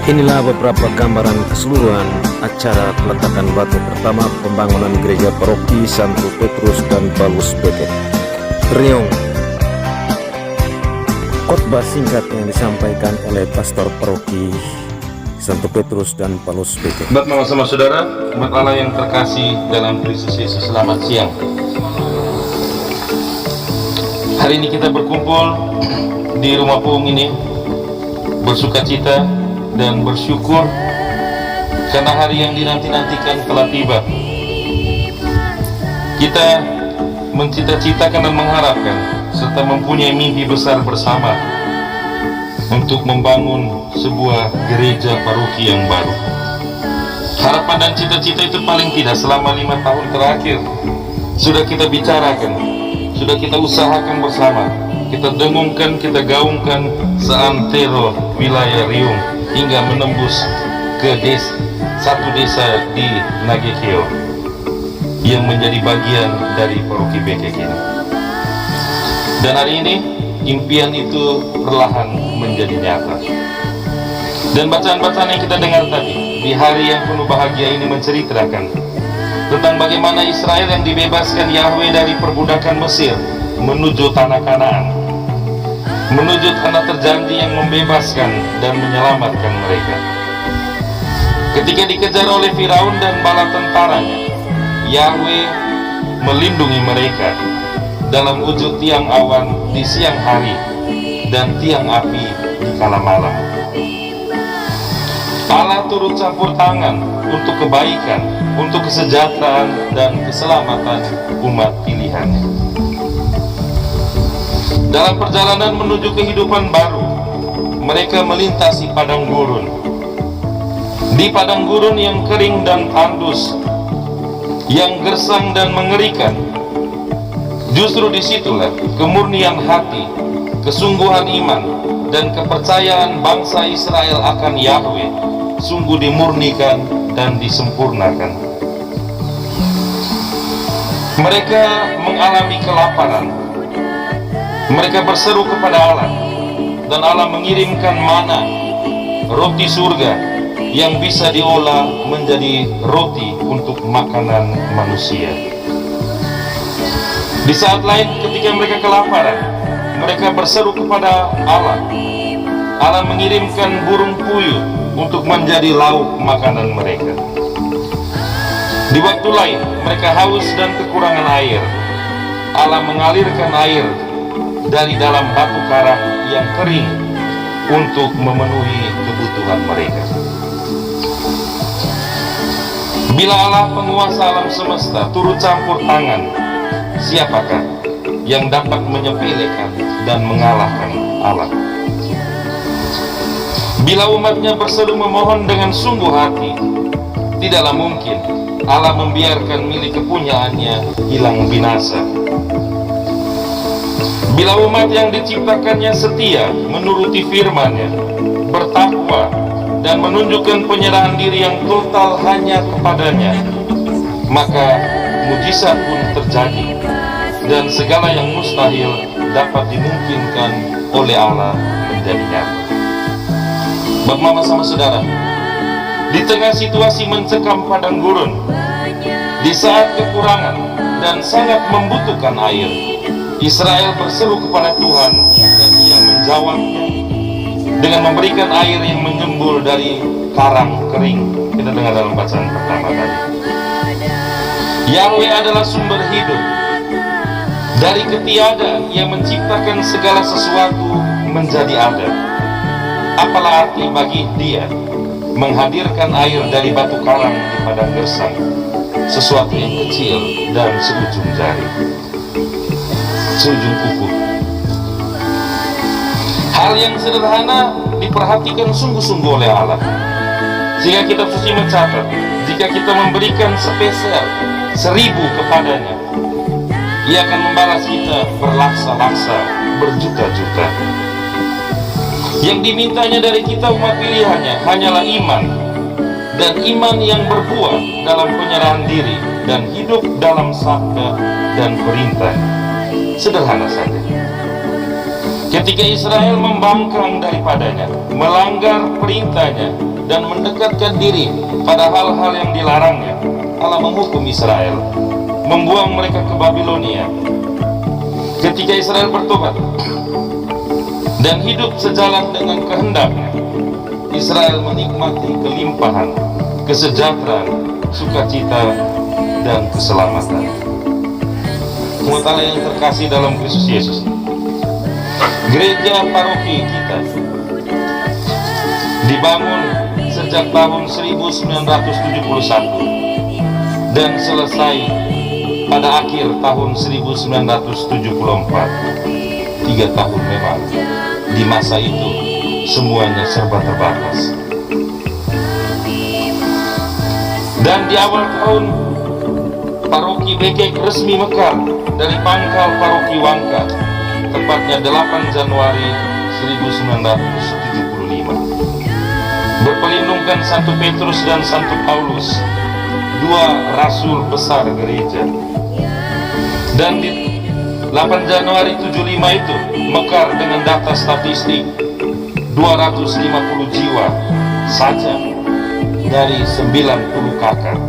Inilah beberapa gambaran keseluruhan acara peletakan batu pertama pembangunan gereja paroki Santo Petrus dan Paulus BK Riung. Khotbah singkat yang disampaikan oleh pastor paroki Santo Petrus dan Paulus BK. Buat mama sama saudara, umat Allah yang terkasih dalam Kristus Yesus, selamat siang. Hari ini kita berkumpul di rumah Puung ini, bersuka cita dan bersyukur karena hari yang dinanti-nantikan telah tiba. Kita mencita-citakan dan mengharapkan serta mempunyai mimpi besar bersama untuk membangun sebuah gereja paroki yang baru. Harapan dan cita-cita itu paling tidak selama 5 tahun terakhir sudah kita bicarakan, sudah kita usahakan bersama, kita dengungkan, kita gaungkan seantero wilayah Riung hingga menembus ke satu desa di Nagekeo yang menjadi bagian dari paroki BK ini. Dan hari ini impian itu perlahan menjadi nyata. Dan bacaan-bacaan yang kita dengar tadi di hari yang penuh bahagia ini menceritakan tentang bagaimana Israel yang dibebaskan Yahweh dari perbudakan Mesir menuju tanah Kanaan, menuju tanah terjanji yang membebaskan dan menyelamatkan mereka. Ketika dikejar oleh Firaun dan bala tentaranya, Yahweh melindungi mereka dalam wujud tiang awan di siang hari dan tiang api di kala malam. Allah turut campur tangan untuk kebaikan, untuk kesejahteraan dan keselamatan umat pilihannya. Dalam perjalanan menuju kehidupan baru, mereka melintasi padang gurun. Di padang gurun yang kering dan tandus, yang gersang dan mengerikan, justru disitulah kemurnian hati, kesungguhan iman, dan kepercayaan bangsa Israel akan Yahweh sungguh dimurnikan dan disempurnakan. Mereka mengalami kelaparan. Mereka berseru kepada Allah, dan Allah mengirimkan mana, roti surga yang bisa diolah menjadi roti untuk makanan manusia. Di saat lain ketika mereka kelaparan, mereka berseru kepada Allah. Allah mengirimkan burung puyuh untuk menjadi lauk makanan mereka. Di waktu lain mereka haus dan kekurangan air. Allah mengalirkan air dari dalam batu karang yang kering untuk memenuhi kebutuhan mereka. Bila Allah penguasa alam semesta turut campur tangan, siapakah yang dapat menyepelekan dan mengalahkan Allah? Bila umatnya berseru memohon dengan sungguh hati, tidaklah mungkin Allah membiarkan milik kepunyaannya hilang binasa. Bila umat yang diciptakannya setia menuruti firman-Nya, bertakwa dan menunjukkan penyerahan diri yang total hanya kepadanya, maka mujizat pun terjadi dan segala yang mustahil dapat dimungkinkan oleh Allah menjadi nyata. Bapak, mama sama saudara, di tengah situasi mencekam padang gurun, di saat kekurangan dan sangat membutuhkan air, Israel berseru kepada Tuhan dan Ia menjawabnya dengan memberikan air yang menyembul dari karang kering. Kita dengar dalam bacaan pertama tadi. Yahweh adalah sumber hidup. Dari ketiadaan Ia menciptakan segala sesuatu menjadi ada. Apalah arti bagi Dia menghadirkan air dari batu karang di padang gersang, sesuatu yang kecil dan seujung jari, seujung kuku. Hal yang sederhana diperhatikan sungguh-sungguh oleh Allah, sehingga kitab suci mencatat, jika kita memberikan spesial 1000 kepadanya, Ia akan membalas kita berlaksa-laksa, berjuta-juta. Yang dimintanya dari kita umat pilihannya hanyalah iman, dan iman yang berbuah dalam penyerahan diri dan hidup dalam sabda dan perintah. Sederhana saja. Ketika Israel membangkang daripadanya, melanggar perintahnya, dan mendekatkan diri pada hal-hal yang dilarangnya, Allah menghukum Israel, membuang mereka ke Babilonia. Ketika Israel bertobat dan hidup sejalan dengan kehendaknya, Israel menikmati kelimpahan, kesejahteraan, sukacita, dan keselamatan. Umat Allah yang terkasih dalam Kristus Yesus, gereja paroki kita dibangun sejak tahun 1971 dan selesai pada akhir tahun 1974. 3 tahun memang. Di masa itu semuanya serba terbatas. Dan di awal tahun, paroki Bekek resmi mekar dari pangkal paroki Wangka, tepatnya 8 Januari 1975. Berpelindungkan Santo Petrus dan Santo Paulus, 2 rasul besar gereja. Dan di 8 Januari 75 itu mekar dengan data statistik 250 jiwa saja dari 90 kakak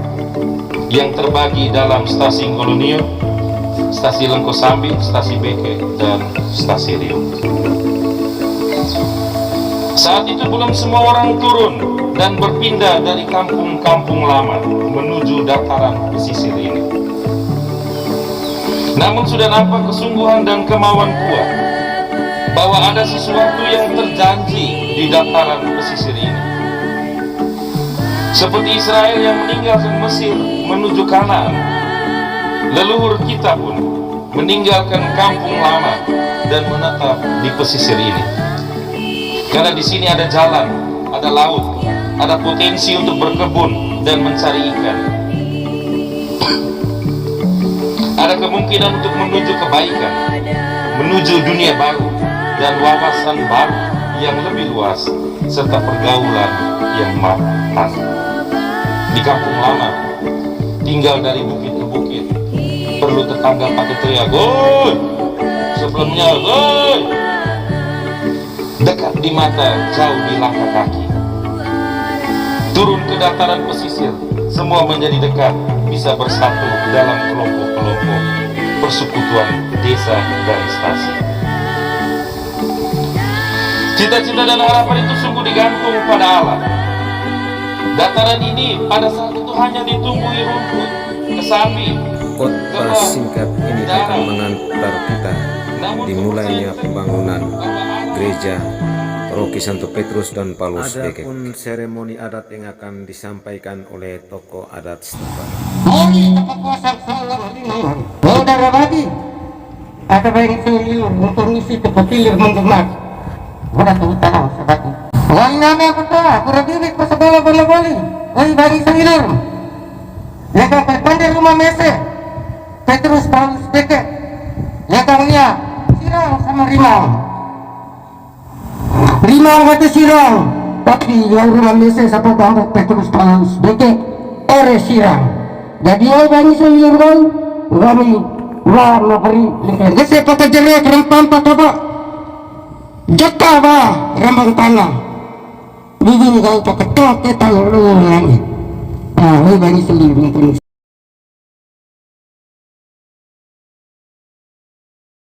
yang terbagi dalam stasi Kolonio, stasi Lengkosambi, stasi Beke, dan stasi Rio. Saat itu belum semua orang turun dan berpindah dari kampung-kampung lama menuju dataran pesisir ini. Namun sudah nampak kesungguhan dan kemauan kuat bahwa ada sesuatu yang terjanji di dataran pesisir ini. Seperti Israel yang meninggalkan Mesir menuju Kanaan, leluhur kita pun meninggalkan kampung lama dan menetap di pesisir ini. Karena di sini ada jalan, ada laut, ada potensi untuk berkebun dan mencari ikan. Ada kemungkinan untuk menuju kebaikan, menuju dunia baru dan wawasan baru yang lebih luas, serta pergaulan yang matang. Di kampung lama, tinggal dari bukit ke bukit, perlu tetangga pakai teriak, "Goi!" Sebelumnya, "Goi!" Dekat di mata, jauh di langkah kaki. Turun ke dataran pesisir, semua menjadi dekat, bisa bersatu dalam kelompok-kelompok persekutuan desa dan stasi. Cita-cita dan harapan itu sungguh digantung pada Allah. Dataran ini pada saat itu hanya ditumbuhi rumput, kesambi, Khotbah singkat ini akan mengantar kita dimulainya pembangunan gereja paroki Santo Petrus dan Paulus Bekek. Adapun seremoni adat yang akan disampaikan oleh tokoh adat setempat. Mari kepuasan seluruh saudara bagi atau baik seluruh untuk misi kepetilir menggemak beratu utama sebagi. Wali nama kota berdiri persebala bola-boli. Wali bagi seluruh. Yang berpandai rumah mese Petrus Paulus Bekek. Yang mulia Sirang sama Rimau. Rimau kata Sirang, tapi yang rumah mese siapa tambah Petrus Paulus Bekek ore Sirang. Jadi yang bagi seluruh kami warna beri lingkaran. Jadi pakai jelek rempam pataba jaka ba rambang tanah. Bibing kau pakai toke tahu lagi. Ah, bagi seluruh